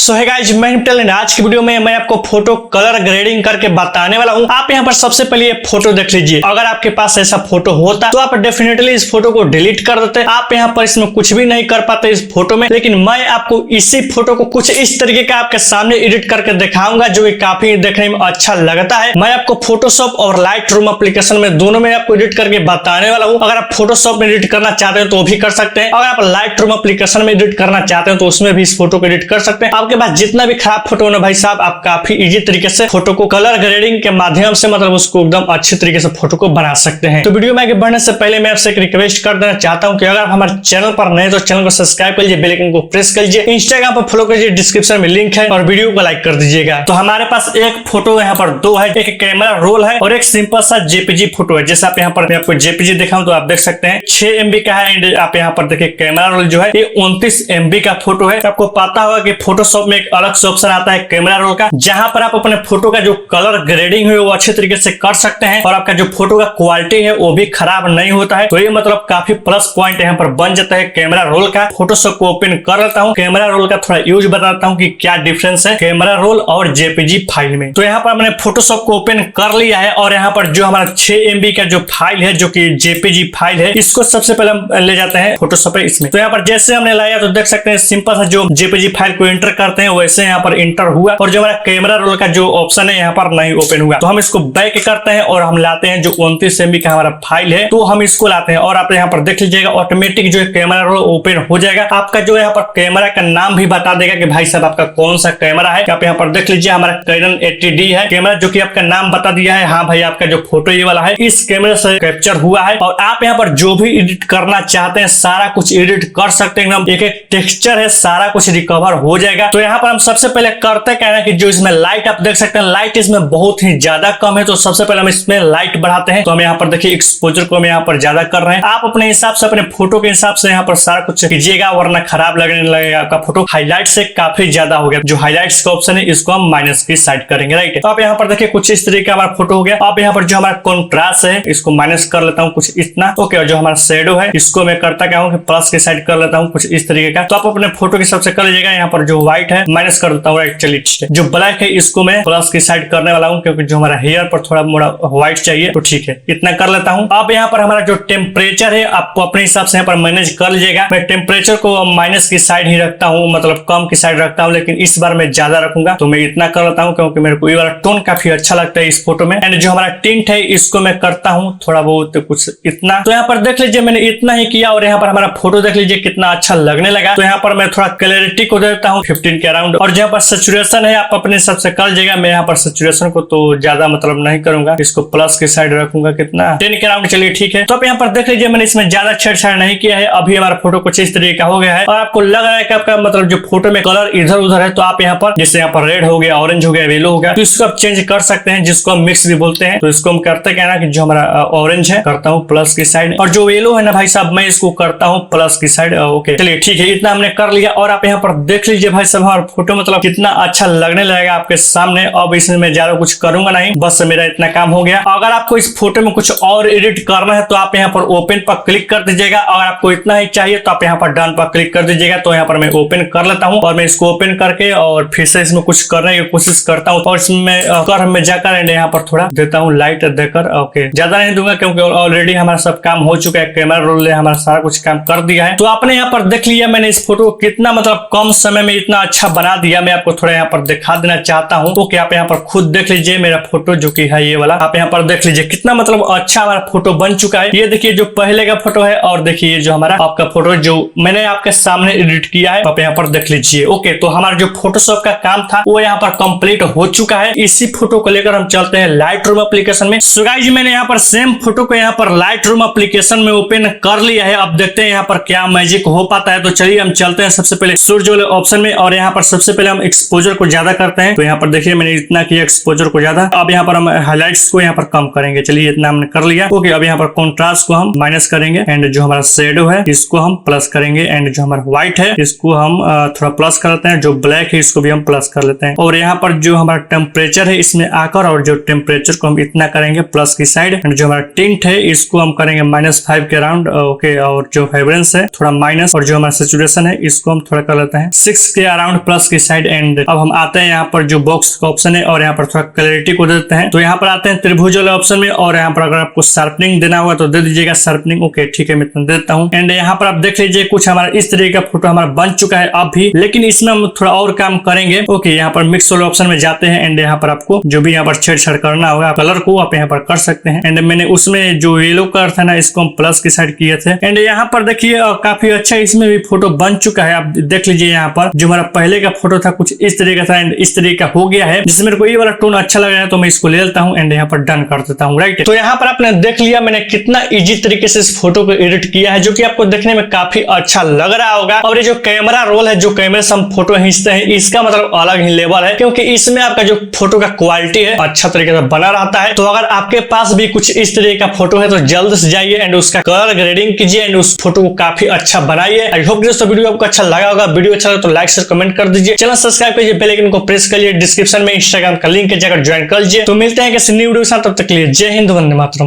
सो है गाइस, मैं HoneyPatel। आज की वीडियो में मैं आपको फोटो कलर ग्रेडिंग करके बताने वाला हूं। आप यहां पर सबसे पहले ये फोटो देख लीजिए। अगर आपके पास ऐसा फोटो होता तो आप डेफिनेटली इस फोटो को डिलीट कर देते। आप यहां पर इसमें कुछ भी नहीं कर पाते इस फोटो में, लेकिन मैं आपको इसी फोटो को कुछ इस तरीके का आपके सामने एडिट करके दिखाऊंगा, जो कि काफी देखने में अच्छा लगता है। मैं आपको फोटोशॉप और लाइटरूम एप्लीकेशन में दोनों में आपको एडिट करके बताने वाला हूँ। अगर आप फोटोशॉप में एडिट करना चाहते हैं तो भी कर सकते हैं। अगर आप लाइटरूम एप्लीकेशन में एडिट करना चाहते हैं तो उसमें भी इस फोटो को एडिट कर सकते हैं। आपके पास जितना भी खराब फोटो ना भाई साहब, आप काफी इजी तरीके से फोटो को कलर ग्रेडिंग के माध्यम से मतलब उसको एकदम अच्छे तरीके से फोटो को बना सकते हैं। तो वीडियो में आगे बढ़ने से पहले मैं आपसे एक रिक्वेस्ट कर देना चाहता हूं कि अगर आप हमारे चैनल पर नए तो चैनल को सब्सक्राइब कीजिए, बेल आइकन को प्रेस कीजिए, इंस्टाग्राम पर फॉलो कीजिए, डिस्क्रिप्शन में लिंक है, और वीडियो को लाइक कर दीजिएगा। तो हमारे पास एक फोटो यहाँ पर दो है, एक कैमरा रोल है और एक सिंपल सा जेपीजी फोटो है। जैसे आप यहाँ पर मैं आपको जेपीजी दिखाऊं तो आप देख सकते हैं 6 MB का है। एंड आप यहाँ पर देखिए कैमरा रोल जो है ये 29 MB का फोटो है। आपको पता होगा कि फोटोशॉप में एक अलग से ऑप्शन आता है कैमरा रोल का, जहां पर आप अपने फोटो का जो कलर ग्रेडिंग है वो अच्छे तरीके से कर सकते हैं और आपका जो फोटो का क्वालिटी है वो भी खराब नहीं होता है। तो ये मतलब काफी प्लस पॉइंट यहाँ पर बन जाता है कैमरा रोल का। फोटोशॉप को ओपन कर लेता हूँ, कैमरा रोल का थोड़ा यूज बताता हूँ कि क्या डिफरेंस है कैमरा रोल और जेपीजी फाइल में। तो यहाँ पर मैंने फोटोशॉप को ओपन कर लिया है और यहाँ पर जो हमारा 6 MB का जो फाइल है, जो कि जेपीजी फाइल है, इसको सबसे पहले हम ले जाते हैं फोटोशॉप पे इसमें। तो यहाँ पर जैसे हमने लाया तो देख सकते हैं सिंपल सा जो जेपीजी फाइल को एंटर करते हैं वैसे यहाँ पर इंटर हुआ, और जो हमारा कैमरा रोल का जो ऑप्शन है यहाँ पर नहीं ओपन हुआ। तो हम इसको बैक करते हैं और हम लाते हैं जो 29 MB का हमारा फाइल है, तो हम इसको लाते हैं और आप यहाँ पर देख लीजिएगा ऑटोमेटिक जो कैमरा रोल ओपन हो जाएगा। आपका जो यहाँ पर कैमरा का नाम भी बता देगा कि भाई साहब आपका कौन सा कैमरा है। आप यहाँ पर देख लीजिए हमारा कैनन 80D है कैमरा, जो कि आपका नाम बता दिया है। हाँ भाई, आपका जो फोटो ये वाला है इस कैमरे से कैप्चर हुआ है। और आप यहाँ पर जो भी एडिट करना चाहते हैं सारा कुछ एडिट कर सकते हैं। एकदम एक एक टेक्सचर है, सारा कुछ रिकवर हो जाएगा। तो यहाँ पर हम सबसे पहले करते क्या है कि जो इसमें लाइट आप देख सकते हैं, लाइट इसमें बहुत ही ज्यादा कम है। तो सबसे पहले हम इसमें लाइट बढ़ाते हैं। तो हम यहाँ पर देखिए एक्सपोजर को हम यहाँ पर ज्यादा कर रहे हैं। आप अपने हिसाब से अपने फोटो के हिसाब से यहाँ पर सारा कुछ कीजिएगा, वरना खराब लगने लगेगा आपका फोटो। हाईलाइट से काफी ज्यादा हो गया, जो हाईलाइट्स का ऑप्शन है इसको हम माइनस की साइड करेंगे, राइट। तो आप यहाँ पर देखिए कुछ इस तरीके का हमारा फोटो हो गया। अब यहाँ पर जो हमारा कॉन्ट्रास्ट है इसको माइनस कर लेता हूँ कुछ इतना, ओके। और जो हमारा शेडो है इसको मैं करता क्या हूँ कि प्लस की साइड कर लेता हूँ कुछ इस तरीके का। तो आप अपने फोटो के हिसाब से कर लीजिएगा। यहाँ पर जो व्हाइट है माइनस कर देता हूँ, राइट। चलिए, जो ब्लैक है इसको मैं प्लस की साइड करने वाला हूँ, क्योंकि जो हमारा हेयर पर थोड़ा मोड़ा व्हाइट चाहिए, तो ठीक है इतना कर लेता हूँ। अब यहाँ पर हमारा जो टेम्परेचर है आपको अपने हिसाब से यहाँ पर मैनेज कर लीजिएगा। मैं टेम्परेचर को माइनस की साइड ही रखता हूँ, मतलब कम की साइड रखता हूँ, लेकिन इस बार मैं ज्यादा रखूंगा। तो मैं इतना कर लेता हूँ क्योंकि मेरे को ये वाला टोन काफी अच्छा लगता है इस फोटो में। एंड जो हमारा टिंट है इसको मैं करता हूँ थोड़ा बहुत कुछ इतना। तो यहाँ पर देख लीजिए मैंने इतना ही किया और यहाँ पर हमारा फोटो देख लीजिए कितना अच्छा लगने लगा। तो यहाँ पर मैं थोड़ा क्लैरिटी को देता हूँ 15 के अराउंड। और जहाँ पर सैचुरेशन है आप अपने हिसाब से कर लीजिएगा। मैं यहाँ पर सैचुरेशन को तो ज्यादा मतलब नहीं करूंगा, इसको प्लस की साइड रखूंगा कितना 10 के अराउंड। चलिए ठीक है। तो आप यहाँ पर देख लीजिए मैंने इसमें ज्यादा छेड़छाड़ नहीं किया है। अभी हमारा फोटो कुछ इस तरीके का हो गया है और आपको लग रहा है कि आपका मतलब जो फोटो में कलर इधर उधर है, तो आप यहाँ पर जैसे यहाँ पर रेड हो गया, ऑरेंज हो गया, येलो हो गया, तो इसको आप चेंज कर सकते हैं, जिसको हम मिक्स भी बोलते हैं। तो इसको हम करते क्या ना कि जो हमारा ऑरेंज है करता हूँ प्लस की साइड, और जो येलो है ना भाई साहब मैं इसको करता हूँ प्लस की साइड, ओके। चलिए ठीक है, इतना हमने कर लिया। और आप यहाँ पर देख लीजिए भाई साहब हमारा फोटो मतलब कितना अच्छा लगने लगेगा आपके सामने। अब इसमें मैं ज्यादा कुछ करूंगा नहीं, बस मेरा इतना काम हो गया। अगर आपको इस फोटो में कुछ और एडिट करना है तो आप यहाँ पर ओपन पर क्लिक कर दीजिएगा। अगर आपको इतना ही चाहिए तो आप यहाँ पर डन पर क्लिक कर दीजिएगा। तो यहाँ पर मैं ओपन कर लेता हूँ और मैं इसको ओपन करके और फिर से इसमें कुछ करने की कोशिश करता हूँ। और इसमें कर में जाकर यहाँ पर थोड़ा देता हूँ लाइट देकर, ओके। ज्यादा नहीं दूंगा क्योंकि ऑलरेडी हमारा सब काम हो चुका है। कैमरा रोल ने हमारा सारा कुछ काम कर दिया है। तो आपने यहाँ पर देख लिया मैंने इस फोटो को कितना मतलब कम समय में इतना अच्छा बना दिया। मैं आपको थोड़ा यहाँ पर दिखा देना चाहता हूँ। तो आप यहाँ पर खुद देख लीजिए मेरा फोटो जो कि है ये वाला। आप यहाँ पर देख लीजिए कितना मतलब अच्छा हमारा फोटो बन चुका है। ये देखिए जो पहले का फोटो है और देखिए जो हमारा आपका फोटो जो मैंने आपके सामने एडिट किया है, आप यहाँ पर देख लीजिए, ओके। तो हमारा जो फोटोशॉप का काम था वो यहाँ पर कंप्लीट हो चुका है। इसी फोटो को लेकर हम चलते हैं लाइटरूम एप्लीकेशन में। सो गाइस, मैंने यहाँ पर सेम फोटो को यहाँ पर लाइटरूम एप्लीकेशन में ओपन कर लिया है। अब देखते हैं यहाँ पर क्या मैजिक हो पाता है। तो चलिए हम चलते हैं सबसे पहले सूर्य वाले ऑप्शन में, और यहाँ पर सबसे पहले हम एक्सपोजर को ज्यादा करते हैं। तो यहाँ पर देखिए मैंने इतना किया एक्सपोजर को ज्यादा। अब यहाँ पर हम हाईलाइट्स को यहाँ पर कम करेंगे। चलिए इतना हमने कर लिया, ओके। अब यहाँ पर कॉन्ट्रास्ट को हम माइनस करेंगे एंड जो हमारा शेडो है इसको हम प्लस करेंगे एंड जो हमारा व्हाइट है इसको हम थोड़ा प्लस कर लेते हैं। जो ब्लैक है इसको भी हम प्लस कर लेते हैं। और यहाँ पर जो हमारा टेम्परेचर है इसमें आकर और जो टेम्परेचर को हम इतना करेंगे प्लस की साइड, एंड जो हमारा टिंट है इसको हम करेंगे -5 के अराउंड, ओके। और जो वाइब्रेंस है थोड़ा माइनस, और जो हमारा सैचुरेशन है इसको हम थोड़ा कर लेते हैं 6 के अराउंड बैकग्राउंड प्लस की साइड एंड अब हम आते हैं यहाँ पर जो बॉक्स का ऑप्शन है और यहाँ पर थोड़ा क्लैरिटी को देते हैं। तो यहाँ पर आते हैं त्रिभुज वाले ऑप्शन में और यहाँ पर अगर आपको शार्पनिंग देना होगा तो दे दीजिएगा शार्पनिंग। ओके ठीक है, मैं इतना देता हूँ। एंड यहाँ पर आप देख लीजिए कुछ हमारा इस तरीके का फोटो हमारा बन चुका है अब भी, लेकिन इसमें हम थोड़ा और काम करेंगे। ओके, यहाँ पर मिक्स वाले ऑप्शन में जाते हैं एंड यहाँ पर आपको जो भी यहाँ पर छेड़छाड़ करना होगा कलर को आप यहाँ पर कर सकते हैं। एंड मैंने उसमें जो येलो कलर था ना इसको हम प्लस की साइड किए थे। एंड यहाँ पर देखिए काफी अच्छा इसमें भी फोटो बन चुका है। आप देख लीजिए यहाँ पर जो हमारा पहले का फोटो था कुछ इस तरीके का था एंड इस तरीके का हो गया है। जिसमें मेरे को ये वाला टोन अच्छा लग रहा है तो मैं इसको ले लेता हूँ एंड यहाँ पर डन कर देता हूँ। राइट, तो यहाँ पर आपने देख लिया मैंने कितना इजी तरीके से इस फोटो को एडिट किया है, जो कि आपको देखने में काफी अच्छा लग रहा होगा। और ये जो कैमरा रोल है, जो कैमरे से हम फोटो खींचते हैं, इसका मतलब अलग ही लेवल है, क्योंकि इसमें आपका जो फोटो का क्वालिटी है अच्छा तरीके से बना रहता है। तो अगर आपके पास भी कुछ इस तरीके का फोटो है तो जल्द से जाइए एंड उसका कलर ग्रेडिंग कीजिए एंड उस फोटो को काफी अच्छा बनाइए। आई होप दोस्तों वीडियो आपको अच्छा लगा होगा। वीडियो अच्छा लगा तो लाइक शेयर कमेंट कर दीजिए, चैनल सब्सक्राइब कीजिए, बेल आइकन को प्रेस करिए, डिस्क्रिप्शन में इंस्टाग्राम का लिंक है, जाकर ज्वाइन कर लीजिए। तो मिलते हैं किसी न्यू वीडियो के साथ, तब तक के लिए जय हिंद, वंदे मातरम।